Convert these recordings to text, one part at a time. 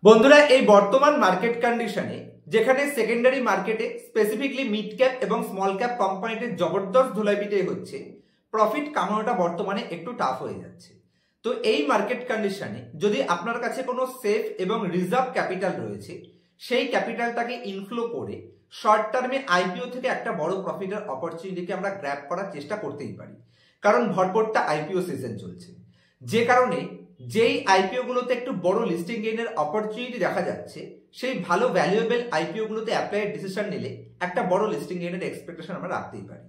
বন্ধুরা, এই বর্তমান মার্কেট কন্ডিশনে যেখানে সেকেন্ডারি মার্কেটে স্পেসিফিকলি মিড ক্যাপ এবং স্মল ক্যাপ কোম্পানিতে জবরদস্ত ধুলাইপিটাই হচ্ছে, প্রফিট কামানোটা বর্তমানে একটু টাফ হয়ে যাচ্ছে। তো এই মার্কেট কন্ডিশনে যদি আপনার কাছে কোনো সেফ এবং রিজার্ভ ক্যাপিটাল রয়েছে, সেই ক্যাপিটালটাকে ইনফ্লো করে শর্ট টার্মে আইপিও থেকে একটা বড় প্রফিটের অপরচুনিটিকে আমরা গ্র্যাব করার চেষ্টা করতেই পারি, কারণ ভরপুরটা আইপিও সিজন চলছে। যে কারণে যেই আইপিও গুলোতে একটু বড় লিস্টিং গেইনের অপরচুনিটি দেখা যাচ্ছে, সেই ভালো ভ্যালুয়েবল আইপিও গুলোতে অ্যাপ্লাইয়ের ডিসিশন নিলে একটা বড় লিস্টিং গেইনের এক্সপেকটেশন আমরা রাখতেই পারি।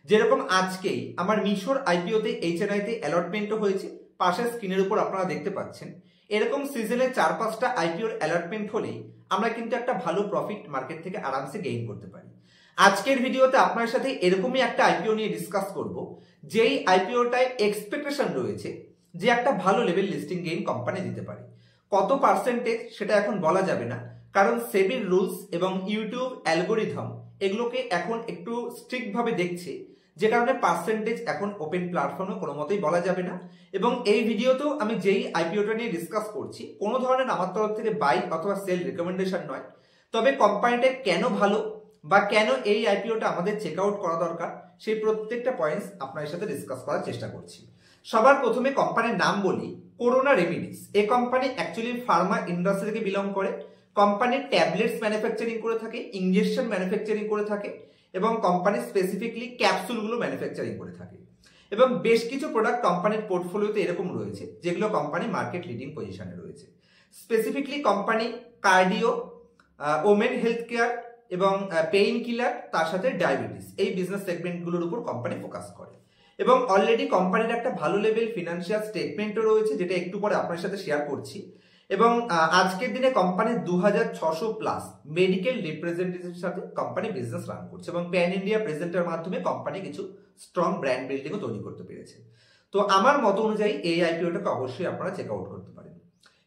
যেরকম আজকেই আমার মিশোর আইপিওতে এইচএনআইতে অ্যালটমেন্টও হয়েছে, পাশের স্ক্রিনের উপর আপনারা দেখতে পাচ্ছেন। এরকম সিজনে 4-5টা আইপিওর অ্যালটমেন্ট হলেই আমরা কিন্তু একটা ভালো প্রফিট মার্কেট থেকে আরামসে গেইন করতে পারি। আজকের ভিডিওতে আপনার সাথে এরকমই একটা আইপিও নিয়ে ডিসকাস করব, যেই আইপিওটায় এক্সপেকটেশন রয়েছে যে একটা ভালো লেভেল লিস্টিং গেইন কোম্পানি দিতে পারে। কত পার্সেন্টেজ সেটা এখন বলা যাবে না, কারণ সেবির রুলস এবং ইউটিউব অ্যালগোরিথম এগুলোকে এখন একটু স্ট্রিক্ট ভাবে দেখছে, যে কারণে পার্সেন্টেজ এখন ওপেন প্ল্যাটফর্মে কোনো মতেই বলা যাবে না। এবং এই ভিডিওতেও আমি যেই আইপিওটা নিয়ে ডিসকাস করছি, কোনো ধরনের আমার তরফ থেকে বাই অথবা সেল রিকমেন্ডেশন নয়, তবে কোম্পানিটা কেন ভালো বা কেন এই আইপিওটা আমাদের চেক আউট করা দরকার, সেই প্রত্যেকটা পয়েন্টস আপনার সাথে ডিসকাস করার চেষ্টা করছি। সবার প্রথমে কোম্পানির নাম বলি, করোনা রেমিডিস। এই কোম্পানি অ্যাকচুয়ালি ফার্মা ইন্ডাস্ট্রি থেকে বিলং করে। কোম্পানি ট্যাবলেটস ম্যানুফ্যাকচারিং করে থাকে, ইনজেকশন ম্যানুফ্যাকচারিং করে থাকে, এবং কোম্পানি স্পেসিফিকলি ক্যাপসুলগুলো ম্যানুফ্যাকচারিং করে থাকে। এবং বেশ কিছু প্রোডাক্ট কোম্পানির পোর্টফোলিওতে এরকম রয়েছে যেগুলো কোম্পানি মার্কেট লিডিং পজিশনে রয়েছে। Specifically company cardio, women health care এবং পেইন কিলার, তার সাথে ডায়াবেটিস, এই বিজনেস সেগমেন্টগুলোর উপর কোম্পানি ফোকাস করে। এবং অলরেডি কোম্পানির একটা ভালো লেভেল ফিনান্সিয়াল স্টেটমেন্টও রয়েছে, যেটা একটু পরে আপনার সাথে শেয়ার করছি। এবং আজকের দিনে কোম্পানির 2600+ মেডিকেল রিপ্রেজেন্টেটিভের সাথে কোম্পানি বিজনেস রান করছে, এবং প্যান ইন্ডিয়া প্রেজেন্টের মাধ্যমে কোম্পানি কিছু স্ট্রং ব্র্যান্ড বিল্ডিংও তৈরি করতে পেরেছে। তো আমার মত অনুযায়ী এই আইপিওটাকে অবশ্যই আপনারা চেক আউট করতে পারেন।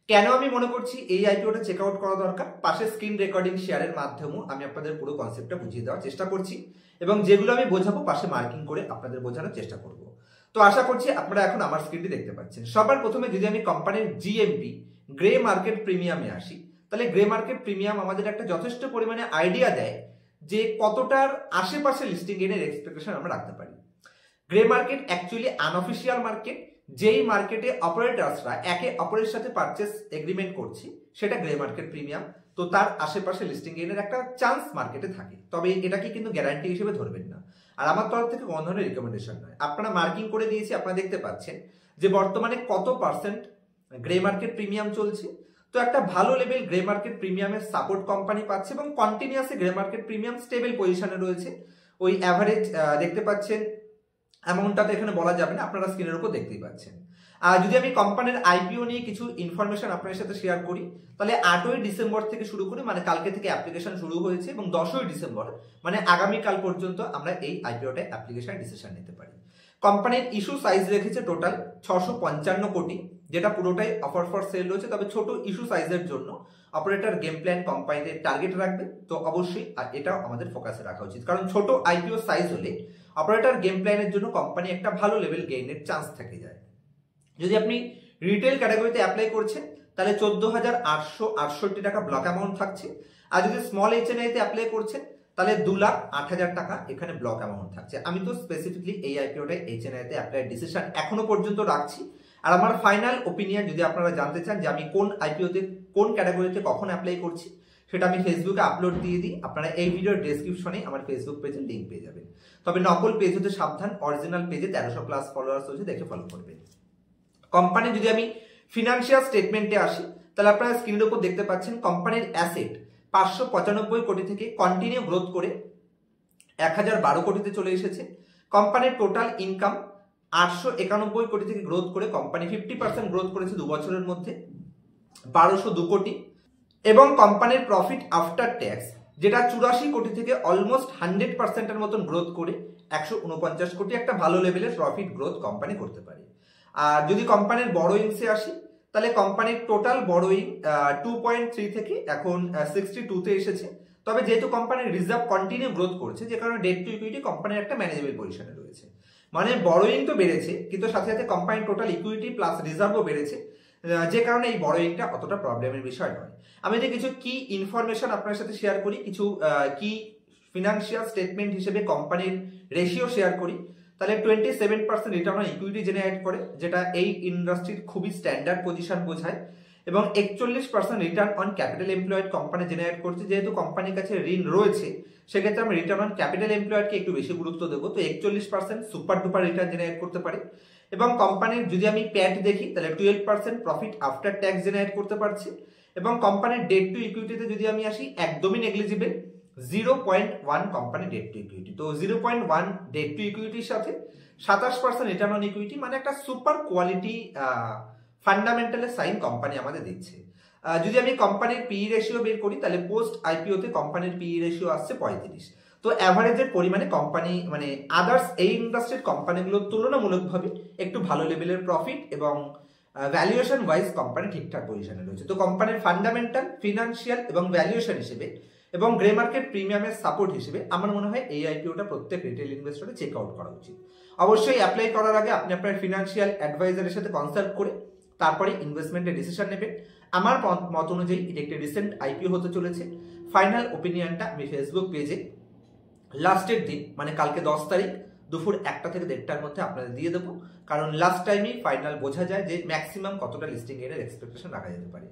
কেন আমি মনে করছি এই আইপিওটা চেক আউট করা দরকার, পাশে স্ক্রিন রেকর্ডিং শেয়ারের মাধ্যমেও আমি আপনাদের পুরো কনসেপ্টটা বুঝিয়ে দেওয়ার চেষ্টা করছি, এবং যেগুলো আমি বোঝাবো পাশে মার্কিং করে আপনাদের বোঝানোর চেষ্টা করব। তো আশা করছি আপনারা এখন আমার স্ক্রিনটি দেখতে পাচ্ছেন। সবার প্রথমে যদি আমি কোম্পানির জিএমপি গ্রে মার্কেট প্রিমিয়ামে আসি, তাহলে গ্রে মার্কেট প্রিমিয়াম আমাদের একটা যথেষ্ট পরিমাণে আইডিয়া দেয় যে কতটার আশেপাশে লিস্টিং গেইনের এক্সপেকটেশন আমরা রাখতে পারি। Grey market actually unofficial market, যেই মার্কেটে অপারেটরসরা একে অপরের সাথে পারচেস এগ্রিমেন্ট করছে, সেটা গ্রে মার্কেট প্রিমিয়াম। তো তার আশেপাশে লিস্টিং গেইনের একটা চান্স মার্কেটে থাকে, তবে এটাকে কিন্তু গ্যারান্টি হিসেবে ধরবেন না, আর আমার তরফ থেকে কোনো ধরনের রিকমেন্ডেশন নয়। আপনারা মার্কিং করে দিয়েছি, আপনারা দেখতে পাচ্ছেন যে বর্তমানে কত পার্সেন্ট গ্রে মার্কেট প্রিমিয়াম চলছে। তো একটা ভালো লেভেল গ্রে মার্কেট প্রিমিয়ামের সাপোর্ট কোম্পানি পাচ্ছে, এবং continuously grey market premium stable পজিশনে রয়েছে। ওই অ্যাভারেজ দেখতে পাচ্ছেন, অ্যামাউন্টটা তো এখানে বলা যাবে না, আপনারা স্ক্রিনের উপর দেখতেই পাচ্ছেন। আর যদি আমি কোম্পানির আইপিও নিয়ে কিছু ইনফরমেশন আপনাদের সাথে শেয়ার করি, তাহলে 8ই ডিসেম্বর থেকে শুরু করে, মানে কালকে থেকে অ্যাপ্লিকেশন শুরু হয়েছে, এবং 10ই ডিসেম্বর মানে আগামীকাল পর্যন্ত আমরা এই আইপিওটা অ্যাপ্লিকেশন ডিসিশন নিতে পারি। কোম্পানির ইস্যু সাইজ রেখেছে টোটাল 655 কোটি, যেটা পুরোটাই অফার ফর সেল রয়েছে। তবে ছোট ইস্যু সাইজের জন্য অপারেটর গেম প্ল্যান কোম্পানিতে টার্গেট রাখবে, তো অবশ্যই এটাও আমাদের ফোকাসে রাখা উচিত, কারণ ছোট আইপিও সাইজ হলে অপারেটর গেম প্ল্যানের জন্য কোম্পানি একটা ভালো লেভেল গেইনের চান্স থেকে যায়। যদি আপনি রিটেল ক্যাটাগরিতে অ্যাপ্লাই করছেন, তাহলে 14,868 টাকা ব্লক অ্যামাউন্ট থাকছে। আর যদি স্মল এইচএনআইতে অ্যাপ্লাই করছেন, তাহলে 2,08,000 টাকা এখানে ব্লক অ্যামাউন্ট থাকছে। আমি তো স্পেসিফিকলি এই আইপিওটায় এইচএনআইতে অ্যাপ্লাই ডিসিশন এখনো পর্যন্ত রাখছি। আর আমার ফাইনাল ওপিনিয়ন যদি আপনারা জানতে চান যে আমি কোন আইপিওতে কোন ক্যাটাগরিতে কখন অ্যাপ্লাই করছি, সেটা আমি ফেসবুকে আপলোড দিয়ে দিই। আপনারা এই ভিডিওর ডেসক্রিপশনে আমার ফেসবুক পেজের লিঙ্ক পেয়ে যাবেন। তবে নকল পেজ হতে সাবধান, অরিজিনাল পেজে 1300+ ফলোয়ার্স হচ্ছে, দেখে ফলো করবেন। কোম্পানি যদি আমি ফিনান্সিয়াল স্টেটমেন্টে আসি, তাহলে আপনারা স্ক্রিনের উপর দেখতে পাচ্ছেন কোম্পানির অ্যাসেট 595 কোটি থেকে কন্টিনিউ গ্রোথ করে 1012 কোটিতে চলে এসেছে। কোম্পানির টোটাল ইনকাম 891 কোটি থেকে গ্রোথ করে কোম্পানি 50% গ্রোথ করেছে 2 বছরের মধ্যে, 1202 কোটি। এবং কোম্পানির প্রফিট আফটার ট্যাক্স, যেটা 84 কোটি থেকে অলমোস্ট 100%-এর মতন গ্রোথ করে 149 কোটি, একটা ভালো লেভেলের প্রফিট গ্রোথ কোম্পানি করতে পারে। আর যদি কোম্পানির বড়োইংসে আসি, তাহলে কোম্পানির টোটাল বড়োইং 2.3 থেকে এখন 62-তে এসেছে। তবে যেহেতু কোম্পানির রিজার্ভ কন্টিনিউ গ্রোথ করছে, যে কারণে ডেট টু ইকুইটি কোম্পানির একটা ম্যানেজেবল পজিশনে রয়েছে। মানে বড়োইং তো বেড়েছে, কিন্তু সাথে সাথে কোম্পানির টোটাল ইকুইটি প্লাস রিজার্ভও বেড়েছে, যে কারণে এই বড়োইংটা অতটা প্রবলেমের বিষয় নয়। আমি যদি কিছু কি ইনফরমেশন আপনার সাথে শেয়ার করি, কিছু কি ফিনান্সিয়াল স্টেটমেন্ট হিসেবে কোম্পানির রেশিও শেয়ার করি, তাহলে 27% রিটার্ন অন ইকুইটি জেনারেট করে, যেটা এই ইন্ডাস্ট্রির খুবই স্ট্যান্ডার্ড পজিশন বোঝায়, এবং 41% return on capital employed company generate করছে। যেহেতু কোম্পানির কাছে ঋণ রয়েছে, সেক্ষেত্রে আমি রিটার্ন অন ক্যাপিটাল এমপ্লয়েডকে একটু বেশি গুরুত্ব দেবো। তো 41% সুপার ডুপার রিটার্ন জেনারেট করতে পারে। এবং কোম্পানির যদি আমি প্যাট দেখি, তাহলে 12% প্রফিট আফটার ট্যাক্স জেনারেট করতে পারছে। এবং কোম্পানির ডেট টু ইকুইটিতে যদি আমি আসি, একদমই negligible, 0.1 company debt to equity. তো 0.1 ডেট টু ইকুইটির সাথে 27% রিটার্ন অন ইকুইটি, মানে একটা সুপার কোয়ালিটি ফান্ডামেন্টালের সাইন কোম্পানি আমাদের দিচ্ছে। যদি আমি কোম্পানির পিই রেশিও বের করি, তাহলে পোস্ট আইপিওতে কোম্পানির পিই রেশিও আসছে 35। তো অ্যাভারেজের পরিমাণে কোম্পানি মানে আদার্স এই ইন্ডাস্ট্রির কোম্পানিগুলোর তুলনামূলকভাবে একটু ভালো লেভেলের প্রফিট এবং ভ্যালুয়েশন ওয়াইজ কোম্পানি ঠিকঠাক পজিশনে রয়েছে। তো কোম্পানির ফান্ডামেন্টাল, ফিনান্সিয়াল এবং ভ্যালুয়েশন হিসেবে এবং গ্রে মার্কেট প্রিমিয়ামের সাপোর্ট হিসেবে আমার মনে হয় এই আইপিওটা প্রত্যেক রিটেল ইনভেস্টরে চেক আউট করা উচিত। অবশ্যই অ্যাপ্লাই করার আগে আপনি আপনার ফিনান্সিয়াল অ্যাডভাইজারের সাথে কনসাল্ট করে তারপরে ইনভেস্টমেন্টের ডিসিশন নেবেন। আমার মত অনুযায়ী এটা একটি রিসেন্ট আইপিও হতে চলেছে। ফাইনাল ওপিনিয়নটা আমি ফেসবুক পেজে লাস্টের দিন মানে কালকে 10 তারিখ দুপুর 1টা থেকে 1:30টার মধ্যে আপনাদের দিয়ে দেবো। কারণ লাস্ট টাইমই ফাইনাল বোঝা যায় যে ম্যাক্সিমাম কতটা লিস্টিং এর এক্সপেকটেশন রাখা যেতে পারে।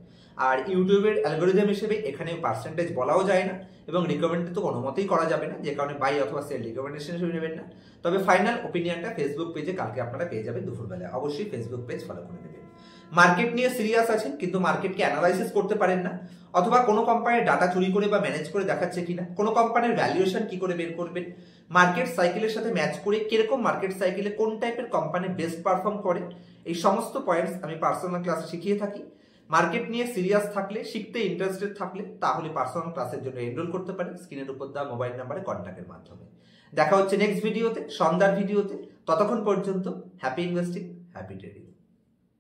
আর ইউটিউবের অ্যালগোরিদম হিসেবে এখানে পার্সেন্টেজ বলাও যায় না এবং রিকমেন্ডে তো কোনো মতেই করা যাবে না, যে কারণে বাই অথবা সেল রিকমেন্ডেশন হিসেবে নেবেন না। তবে ফাইনাল ওপিনিয়নটা ফেসবুক পেজে কালকে আপনারা পেয়ে যাবেন দুপুরবেলায়। অবশ্যই ফেসবুক পেজ ফলো করে নেবেন। মার্কেট নিয়ে সিরিয়াস আছেন কিন্তু মার্কেটকে অ্যানালাইসিস করতে পারেন না, অথবা কোনো কোম্পানির ডাটা চুরি করে বা ম্যানেজ করে দেখাচ্ছে কিনা, কোনো কোম্পানির ভ্যালুয়েশন কি করে বের করবেন, মার্কেট সাইকেলের সাথে ম্যাচ করে কিরকম মার্কেট সাইকেলে কোন টাইপের কোম্পানি বেস্ট পারফর্ম করে, এই সমস্ত পয়েন্টস আমি পার্সোনাল ক্লাসে শিখিয়ে থাকি। মার্কেট নিয়ে সিরিয়াস থাকলে, শিখতে ইন্টারেস্টেড থাকলে তাহলে পার্সোনাল ক্লাসের জন্য এনরোল করতে পারেন স্ক্রিনের উপর দেওয়া মোবাইল নাম্বারে কন্ট্যাক্টের মাধ্যমে। দেখা হচ্ছে নেক্সট ভিডিওতে, সন্ধ্যার ভিডিওতে। ততক্ষণ পর্যন্ত হ্যাপি ইনভেস্টিং, হ্যাপি ট্রেডিং।